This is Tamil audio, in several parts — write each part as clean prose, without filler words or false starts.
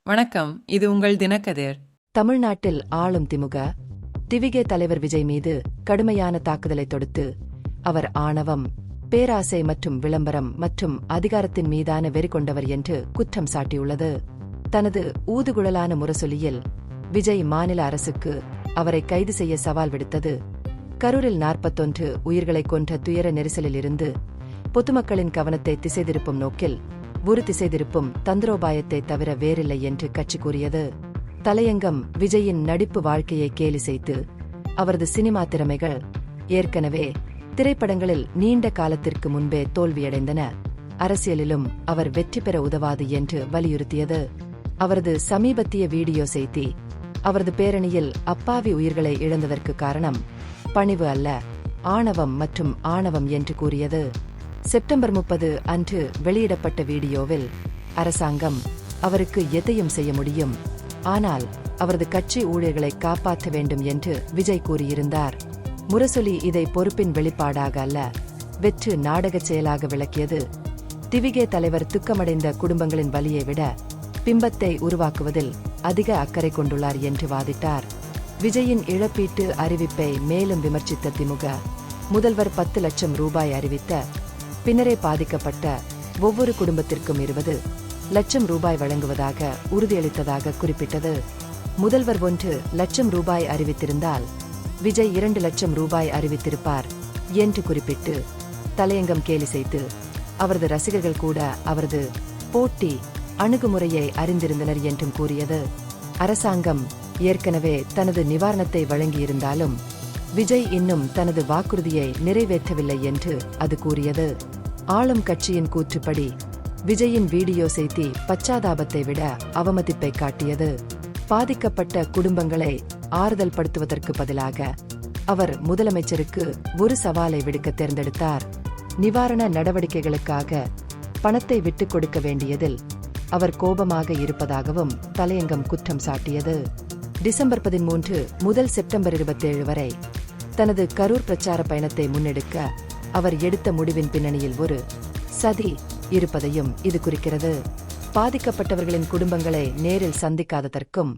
வணக்கம், இது உங்கள் தினக்கதிர். தமிழ்நாட்டில் ஆளும் திமுக திவிகே தலைவர் விஜய் மீது கடுமையான தாக்குதலை தொடுத்து அவர் ஆணவம், பேராசை மற்றும் விளம்பரம் மற்றும் அதிகாரத்தின் மீதான வெறி கொண்டவர் என்று குற்றம் சாட்டியுள்ளது. தனது ஊதுகுழலான முரசொலியில் விஜய் மாநில அரசுக்கு அவரை கைது செய்ய சவால் விடுத்தது. கரூரில் 41 உயிர்களை கொன்ற துயர நெரிசலில் இருந்து பொதுமக்களின் கவனத்தை திசைதிருப்பும் நோக்கில் ஒரு திசைதிருப்பும் தந்திரோபாயத்தை தவிர வேறில்லை என்று கட்சி கூறியது. தலையங்கம் விஜயின் நடிப்பு வாழ்க்கையை கேலி செய்து அவரது சினிமா திறமைகள் ஏற்கனவே திரைப்படங்களில் நீண்ட காலத்திற்கு முன்பே தோல்வியடைந்தன, அரசியலிலும் அவர் வெற்றி பெற உதவாது என்று வலியுறுத்தியது. அவரது சமீபத்திய வீடியோ செய்தி அவரது பேரணியில் அப்பாவி உயிர்களை இழந்ததற்கு காரணம் பணிவு அல்ல, ஆணவம் மற்றும் ஆணவம் என்று கூறியது. செப்டம்பர் 30 அன்று வெளியிடப்பட்ட வீடியோவில் அரசாங்கம் அவருக்கு எதையும் செய்ய முடியும், ஆனால் அவரது கட்சி ஊழியர்களை காப்பாற்ற வேண்டும் என்று விஜய் கூறியிருந்தார். முரசொலி இதை பொறுப்பின் வெளிப்பாடாக அல்ல, வெற்று நாடகச் செயலாக விளக்கியது. திவிகே தலைவர் துக்கமடைந்த குடும்பங்களின் வலியை விட பிம்பத்தை உருவாக்குவதில் அதிக அக்கறை கொண்டுள்ளார் என்று வாதிட்டார். விஜயின் இழப்பீட்டு அறிவிப்பை மேலும் விமர்சித்த திமுக, முதல்வர் 10 லட்சம் ரூபாய் அறிவித்த பின்னரே பாதிக்கப்பட்ட ஒவ்வொரு குடும்பத்திற்கும் 20 லட்சம் ரூபாய் வழங்குவதாக உறுதியளித்ததாக குறிப்பிட்டது. முதல்வர் 1 லட்சம் ரூபாய் அறிவித்திருந்தால் விஜய் 2 லட்சம் ரூபாய் அறிவித்திருப்பார் என்று குறிப்பிட்டு தலையங்கம் கேலி செய்து அவரது ரசிகர்கள் கூட அவரது போட்டி அணுகுமுறையை அறிந்திருந்தனர் என்றும் கூறியது. அரசாங்கம் ஏற்கனவே தனது நிவாரணத்தை வழங்கியிருந்தாலும் விஜய் இன்னும் தனது வாக்குறுதியை நிறைவேற்றவில்லை என்று அது கூறியது. ஆளும் கட்சியின் கூற்றுப்படி விஜயின் வீடியோ செய்தி பச்சாதாபத்தை விட அவமதிப்பை காட்டியது. பாதிக்கப்பட்ட குடும்பங்களை ஆறுதல் படுத்துவதற்கு பதிலாக அவர் முதலமைச்சருக்கு ஒரு சவாலை விடுக்க தேர்ந்தெடுத்தார். நிவாரண நடவடிக்கைகளுக்காக பணத்தை விட்டுக் கொடுக்க வேண்டியதில் அவர் கோபமாக இருப்பதாகவும் தலையங்கம் குற்றம் சாட்டியது. டிசம்பர் 13 முதல் செப்டம்பர் 27 வரை தனது கரூர் பிரச்சார பயணத்தை முன்னெடுக்க அவர் எடுத்த முடிவின் பின்னணியில் ஒரு சதி இருப்பதையும் இது குறிக்கிறது. பாதிக்கப்பட்டவர்களின் குடும்பங்களை நேரில் சந்திக்காததற்கும்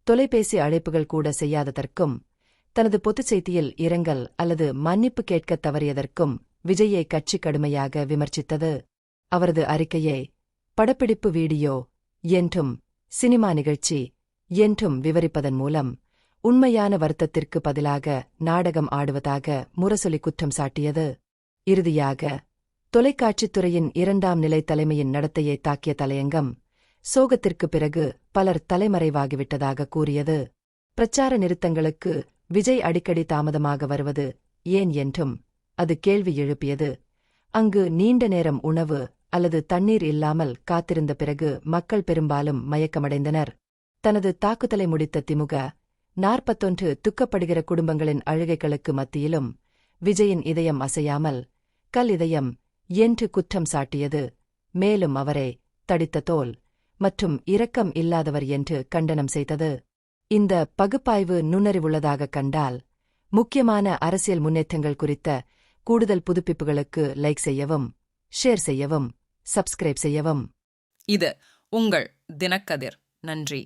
தொலைபேசி அழைப்புகள் கூட செய்யாததற்கும் தனது பொதுச் செய்தியில் இரங்கல் அல்லது மன்னிப்பு கேட்க தவறியதற்கும் விஜயை கட்சி கடுமையாக விமர்சித்தது. அவரது அறிக்கையை படப்பிடிப்பு வீடியோ என்றும் சினிமா நிகழ்ச்சி என்றும் விவரிப்பதன் மூலம் உண்மையான வருத்தத்திற்கு பதிலாக நாடகம் ஆடுவதாக முரசொலி குற்றம் சாட்டியது. இறுதியாக தொலைக்காட்சித் துறையின் 2ஆம் நிலை தலைமையின் நடத்தையை தாக்கிய தலையங்கம் சோகத்திற்கு பிறகு பலர் தலைமறைவாகிவிட்டதாக கூறியது. பிரச்சார நிறுத்தங்களுக்கு விஜய் அடிக்கடி தாமதமாக வருவது ஏன் என்றும் அது கேள்வி எழுப்பியது. அங்கு நீண்ட நேரம் உணவு அல்லது தண்ணீர் இல்லாமல் காத்திருந்த பிறகு மக்கள் பெரும்பாலும் மயக்கமடைந்தனர். தனது தாக்குதலை முடித்த திமுக 41 துக்கப்படுகிற குடும்பங்களின் அழுகைகளுக்கு மத்தியிலும் விஜயின் இதயம் அசையாமல் கல் இதயம் என்று குற்றம் சாட்டியது. மேலும் அவரை தடித்த தோல் மற்றும் இரக்கம் இல்லாதவர் என்று கண்டனம் செய்தது. இந்த பகுப்பாய்வு நுண்ணறிவுள்ளதாக கண்டால் முக்கியமான அரசியல் முன்னேற்றங்கள் குறித்த கூடுதல் புதுப்பிப்புகளுக்கு லைக் செய்யவும், ஷேர் செய்யவும், சப்ஸ்கிரைப் செய்யவும். இது உங்கள் தினக்கதிர். நன்றி.